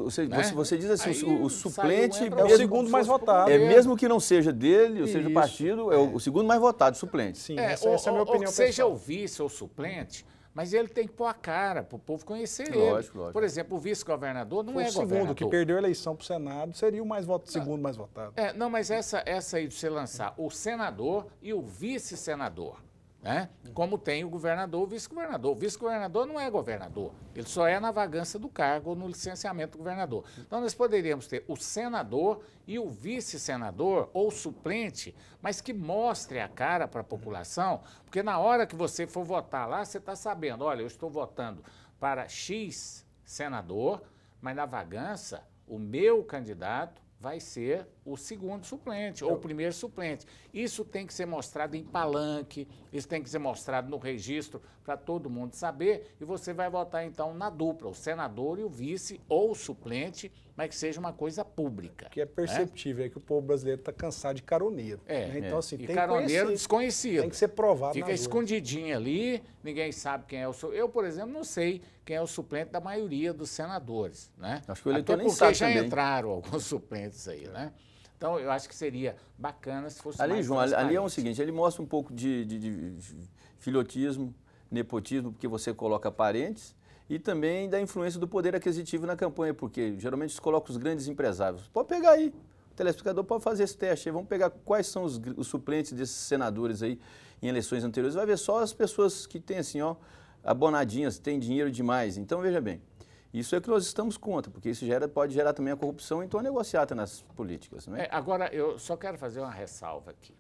Speaker 3: Você diz assim, o suplente
Speaker 2: é o segundo mais votado.
Speaker 3: Mesmo que não seja dele, ou seja o partido, é o segundo mais votado, suplente.
Speaker 2: Sim, essa é a minha opinião pessoal.
Speaker 1: Seja o vice ou o suplente, mas ele tem que pôr a cara para o povo conhecer ele.
Speaker 3: Lógico.
Speaker 1: Por exemplo, o vice-governador não é governador.
Speaker 2: O segundo que perdeu a eleição para o Senado seria o segundo mais votado.
Speaker 1: Não, mas essa aí de você lançar o senador e o vice-senador, né? Como tem o governador e o vice-governador. O vice-governador não é governador, ele só é na vagância do cargo ou no licenciamento do governador. Então nós poderíamos ter o senador e o vice-senador ou suplente, mas que mostre a cara para a população, porque na hora que você for votar lá, você está sabendo, olha, eu estou votando para X senador, mas na vagância o meu candidato vai ser o segundo suplente ou o primeiro suplente. Isso tem que ser mostrado em palanque, isso tem que ser mostrado no registro para todo mundo saber e você vai votar então na dupla, o senador e o vice ou o suplente, mas que seja uma coisa pública.
Speaker 2: Que é perceptível, é que o povo brasileiro está cansado de caroneiro.
Speaker 1: Então, assim, tem caroneiro desconhecido.
Speaker 2: Tem que ser provado.
Speaker 1: Fica escondidinho ali, ninguém sabe quem é o suplente. Eu, por exemplo, não sei quem é o suplente da maioria dos senadores, né?
Speaker 3: Acho que o eleitor nem sabe
Speaker 1: já também. Entraram alguns suplentes aí, né? Então, eu acho que seria bacana se fosse mais
Speaker 3: João, ali é o seguinte, ele mostra um pouco de filhotismo, nepotismo, porque você coloca parentes e também da influência do poder aquisitivo na campanha, porque geralmente se coloca os grandes empresários. Pode pegar aí, o telespectador pode fazer esse teste aí, vamos pegar quais são os suplentes desses senadores aí em eleições anteriores, vai ver só as pessoas que têm assim, ó, abonadinhas, têm dinheiro demais. Então, veja bem, isso é o que nós estamos contra, porque isso pode gerar também a corrupção, então é negociata nas políticas. Não é?
Speaker 1: Agora, eu só quero fazer uma ressalva aqui.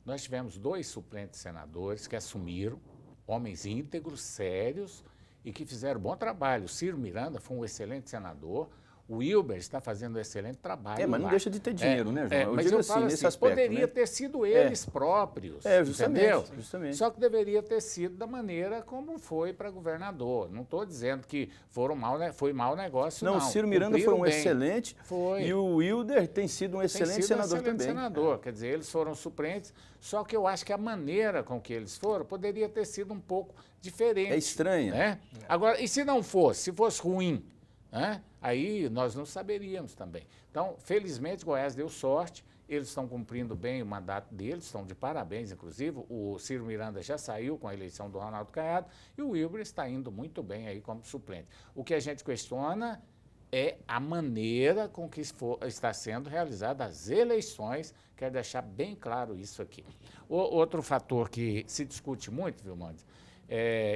Speaker 1: Nós tivemos 2 suplentes senadores que assumiram, homens íntegros, sérios, e que fizeram bom trabalho. O Ciro Miranda foi um excelente senador, o Wilber está fazendo um excelente trabalho.
Speaker 3: Mas não deixa de ter dinheiro, né, João?
Speaker 1: Mas eu falo assim, aspecto, poderia ter sido eles próprios,
Speaker 3: justamente,
Speaker 1: entendeu?
Speaker 3: Justamente.
Speaker 1: Só que deveria ter sido da maneira como foi para governador. Não estou dizendo que foi mau negócio, não.
Speaker 3: Não, o Ciro Miranda foi um excelente,
Speaker 1: foi.
Speaker 3: E o Wilder tem sido um excelente senador também.
Speaker 1: Senador, quer dizer, eles foram suplentes, só que eu acho que a maneira com que eles foram poderia ter sido um pouco diferente.
Speaker 3: É estranha.
Speaker 1: Né? Agora, e se não fosse, se fosse ruim, né? Aí nós não saberíamos também. Então, felizmente, Goiás deu sorte, eles estão cumprindo bem o mandato deles, estão de parabéns, inclusive. O Ciro Miranda já saiu com a eleição do Ronaldo Caiado e o Wilber está indo muito bem aí como suplente. O que a gente questiona é a maneira com que está sendo realizadas as eleições, quero deixar bem claro isso aqui. Outro fator que se discute muito, Vilmontes,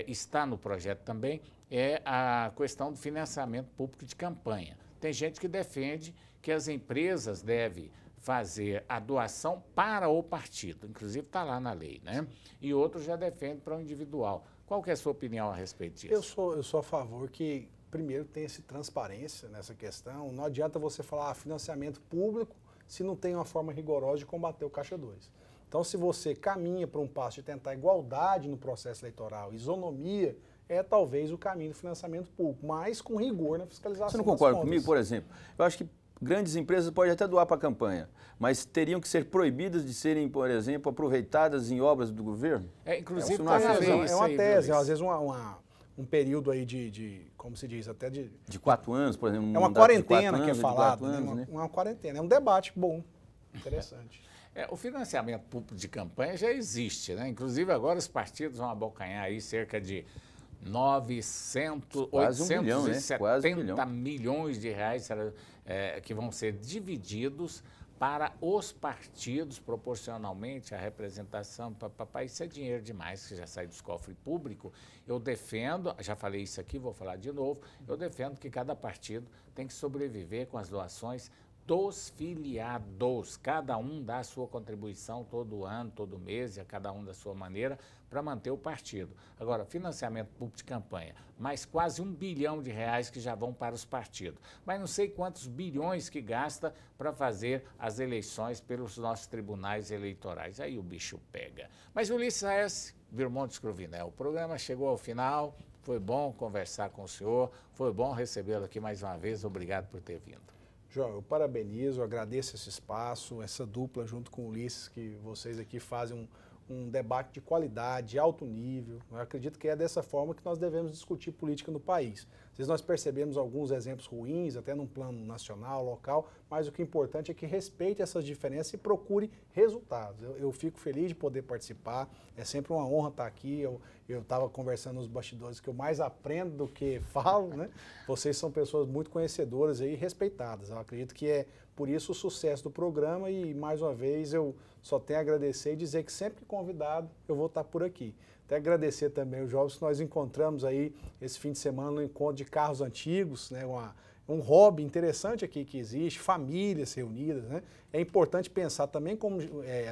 Speaker 1: está no projeto também, é a questão do financiamento público de campanha. Tem gente que defende que as empresas devem fazer a doação para o partido, inclusive está lá na lei, né? E outros já defendem para o individual. Qual que é a sua opinião a respeito disso?
Speaker 2: Eu sou a favor que, primeiro, tenha-se transparência nessa questão. Não adianta você falar financiamento público se não tem uma forma rigorosa de combater o Caixa 2. Então, se você caminha para um passo de tentar igualdade no processo eleitoral, isonomia, talvez o caminho do financiamento público, mas com rigor na fiscalização.
Speaker 3: Você não concorda comigo, por exemplo? Eu acho que grandes empresas podem até doar para a campanha, mas teriam que ser proibidas de serem, por exemplo, aproveitadas em obras do governo?
Speaker 1: Inclusive,
Speaker 2: é uma tese, às vezes um período aí como se diz, até de
Speaker 3: 4 anos, por exemplo.
Speaker 2: É uma quarentena que é falado, né? Uma quarentena, é um debate bom, interessante.
Speaker 1: O financiamento público de campanha já existe, né? Inclusive agora os partidos vão abocanhar aí cerca de 870 milhões de reais que vão ser divididos para os partidos proporcionalmente à representação. Isso é dinheiro demais que já sai dos cofres públicos. Eu defendo, já falei isso aqui, vou falar de novo, eu defendo que cada partido tem que sobreviver com as doações dos filiados, cada um dá a sua contribuição todo ano, todo mês, e a cada um da sua maneira, para manter o partido. Agora, financiamento público de campanha, mais quase R$1 bilhão que já vão para os partidos. Mas não sei quantos bilhões que gasta para fazer as eleições pelos nossos tribunais eleitorais. Aí o bicho pega. Mas Ulisses Aécio, Vilmontes Cruvinel, o programa chegou ao final, foi bom conversar com o senhor, foi bom recebê-lo aqui mais uma vez, obrigado por ter vindo.
Speaker 2: João, eu parabenizo, eu agradeço esse espaço, essa dupla junto com o Ulisses, que vocês aqui fazem um debate de qualidade, de alto nível. Eu acredito que é dessa forma que nós devemos discutir política no país. Às vezes nós percebemos alguns exemplos ruins, até num plano nacional, local, mas o que é importante é que respeite essas diferenças e procure resultados. Eu fico feliz de poder participar, é sempre uma honra estar aqui. Eu estava conversando nos bastidores que eu mais aprendo do que falo, né? Vocês são pessoas muito conhecedoras e respeitadas. Eu acredito que é por isso o sucesso do programa e, mais uma vez, eu só tenho a agradecer e dizer que sempre que convidado eu vou estar por aqui. Até agradecer também os jovens que nós encontramos aí esse fim de semana no encontro de carros antigos, né? Um hobby interessante aqui que existe, famílias reunidas, né? É importante pensar também como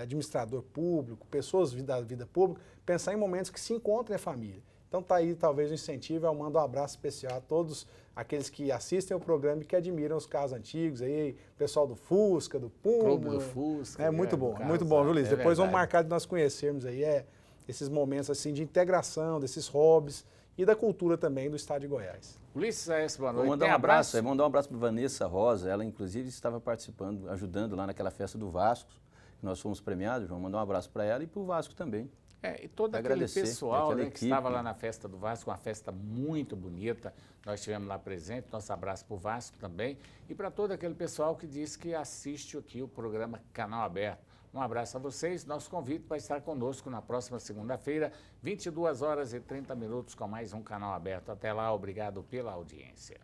Speaker 2: administrador público, pessoas da vida pública, pensar em momentos que se encontrem a família. Então tá aí talvez o incentivo, eu mando um abraço especial a todos aqueles que assistem o programa e que admiram os carros antigos, aí pessoal do Fusca, do Puma.
Speaker 1: Clube do Fusca.
Speaker 2: É muito bom, Luiz. Depois vamos marcar de nós conhecermos aí esses momentos assim de integração, desses hobbies e da cultura também do estado de Goiás.
Speaker 1: Ulisses Aécio, boa noite.
Speaker 3: Vou mandar um abraço, mandar um abraço para Vanessa Rosa, ela inclusive estava participando, ajudando lá naquela festa do Vasco, que nós fomos premiados, vamos mandar um abraço para ela e para o Vasco também.
Speaker 1: E todo aquele pessoal que estava lá na festa do Vasco, uma festa muito bonita, nós estivemos lá presente, nosso abraço para o Vasco também, e para todo aquele pessoal que diz que assiste aqui o programa Canal Aberto. Um abraço a vocês. Nosso convite para estar conosco na próxima segunda-feira, 22h30, com mais um Canal Aberto. Até lá, obrigado pela audiência.